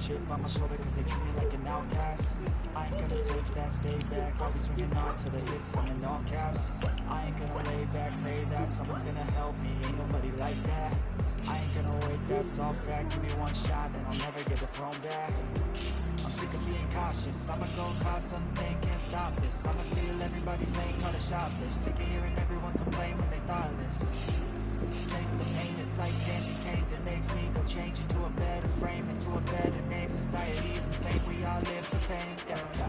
chip on my shoulder cause they treat me like an outcast. I ain't gonna take that, stay back, I'll be swinging on till the hits come in all caps. I ain't gonna lay back, pray that someone's gonna help me, ain't nobody like that. I ain't gonna wait, that's all fact, give me one shot and I'll never get the throne back. I'm sick of being cautious, I'ma go cause something, can't stop this. I'ma steal everybody's lane, call a shoplift. Sick of hearing everyone complain when they thoughtless. Taste the pain, it's like candy canes. It makes me go change into a better frame, into a better name. Society's insane, we all live for fame, yeah.